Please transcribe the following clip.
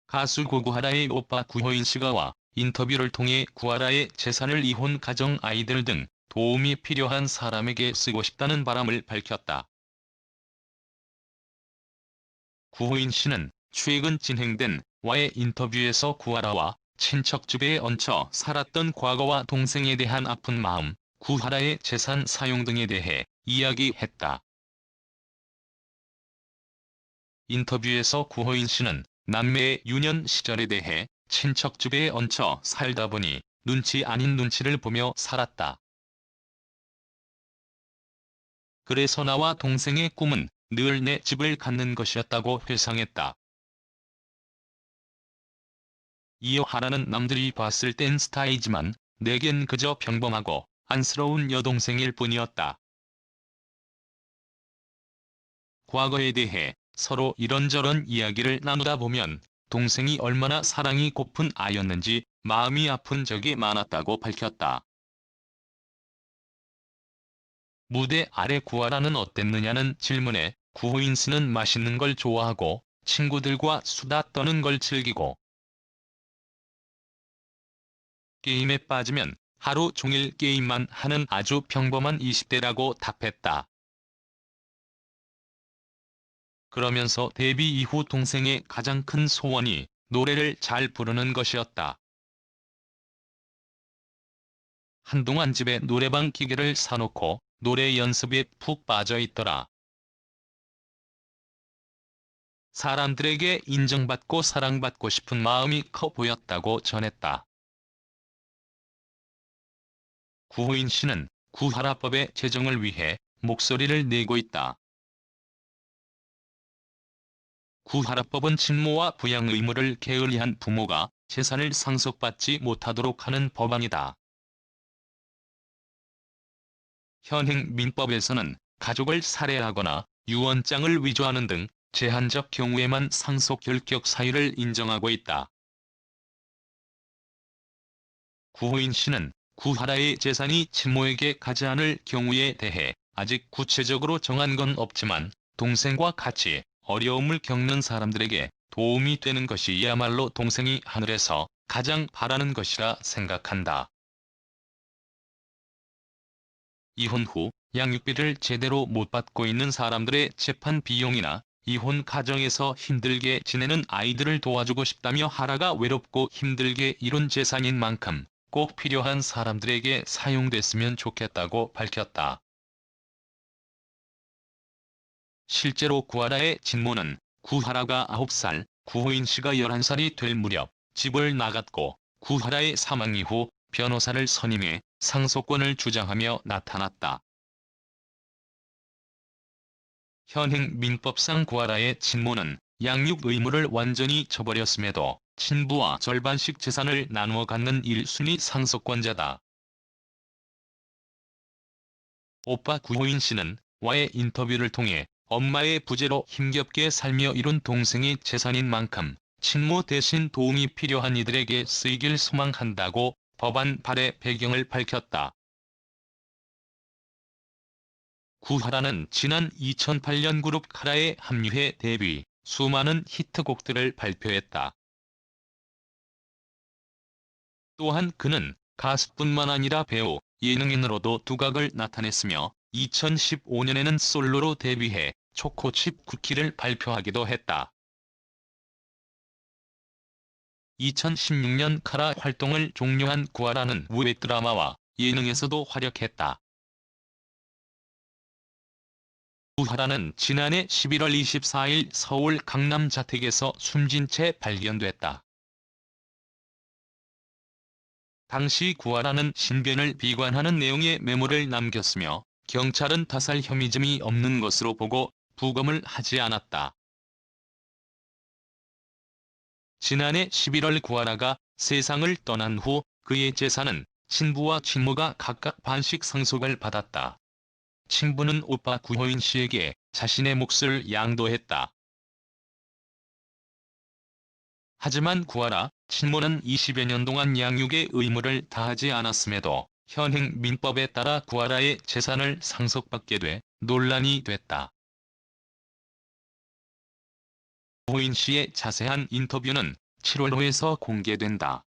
가수 고구하라의 오빠 구호인 씨가 인터뷰를 통해 구하라의 재산을 이혼 가정 아이들 등 도움이 필요한 사람에게 쓰고 싶다는 바람을 밝혔다. 구호인 씨는 최근 진행된 와의 인터뷰에서 구하라와 친척 집에 얹혀 살았던 과거와 동생에 대한 아픈 마음, 구하라의 재산 사용 등에 대해 이야기했다. 인터뷰에서 구호인 씨는 남매의 유년 시절에 대해 친척 집에 얹혀 살다 보니 눈치 아닌 눈치를 보며 살았다. 그래서 나와 동생의 꿈은 늘 내 집을 갖는 것이었다고 회상했다. 이어 하라는 남들이 봤을 땐 스타이지만 내겐 그저 평범하고 안쓰러운 여동생일 뿐이었다. 과거에 대해 서로 이런저런 이야기를 나누다 보면 동생이 얼마나 사랑이 고픈 아이였는지 마음이 아픈 적이 많았다고 밝혔다. 무대 아래 구하라는 어땠느냐는 질문에 구호인 씨는 맛있는 걸 좋아하고 친구들과 수다 떠는 걸 즐기고 게임에 빠지면 하루 종일 게임만 하는 아주 평범한 20대라고 답했다. 그러면서 데뷔 이후 동생의 가장 큰 소원이 노래를 잘 부르는 것이었다. 한동안 집에 노래방 기계를 사놓고 노래 연습에 푹 빠져 있더라. 사람들에게 인정받고 사랑받고 싶은 마음이 커 보였다고 전했다. 구호인 씨는 구하라법의 제정을 위해 목소리를 내고 있다. 구하라법은 친모와 부양 의무를 게을리한 부모가 재산을 상속받지 못하도록 하는 법안이다. 현행 민법에서는 가족을 살해하거나 유언장을 위조하는 등 제한적 경우에만 상속 결격 사유를 인정하고 있다. 구호인 씨는 구하라의 재산이 친모에게 가지 않을 경우에 대해 아직 구체적으로 정한 건 없지만 동생과 같이 어려움을 겪는 사람들에게 도움이 되는 것이야말로 동생이 하늘에서 가장 바라는 것이라 생각한다. 이혼 후 양육비를 제대로 못 받고 있는 사람들의 재판 비용이나 이혼 가정에서 힘들게 지내는 아이들을 도와주고 싶다며 하라가 외롭고 힘들게 이룬 재산인 만큼 꼭 필요한 사람들에게 사용됐으면 좋겠다고 밝혔다. 실제로 구하라의 친모는 구하라가 9살, 구호인 씨가 11살이 될 무렵 집을 나갔고 구하라의 사망 이후 변호사를 선임해 상속권을 주장하며 나타났다. 현행 민법상 구하라의 친모는 양육 의무를 완전히 저버렸음에도 친부와 절반씩 재산을 나누어 갖는 1순위 상속권자다. 오빠 구호인 씨는 와의 인터뷰를 통해 엄마의 부재로 힘겹게 살며 이룬 동생의 재산인 만큼 친모 대신 도움이 필요한 이들에게 쓰이길 소망한다고 법안 발의 배경을 밝혔다. 구하라는 지난 2008년 그룹 카라에 합류해 데뷔, 수많은 히트곡들을 발표했다. 또한 그는 가수뿐만 아니라 배우, 예능인으로도 두각을 나타냈으며 2015년에는 솔로로 데뷔해 초코칩 쿠키를 발표하기도 했다. 2016년 카라 활동을 종료한 구하라는 우회 드라마와 예능에서도 활약했다. 구하라는 지난해 11월 24일 서울 강남 자택에서 숨진 채 발견됐다. 당시 구하라는 신변을 비관하는 내용의 메모를 남겼으며 경찰은 타살 혐의점이 없는 것으로 보고 부검을 하지 않았다. 지난해 11월 구하라가 세상을 떠난 후 그의 재산은 친부와 친모가 각각 반씩 상속을 받았다. 친부는 오빠 구호인 씨에게 자신의 몫을 양도했다. 하지만 구하라, 친모는 20여 년 동안 양육의 의무를 다하지 않았음에도 현행 민법에 따라 구하라의 재산을 상속받게 돼 논란이 됐다. 구호인 씨의 자세한 인터뷰는 7월호에서 공개된다.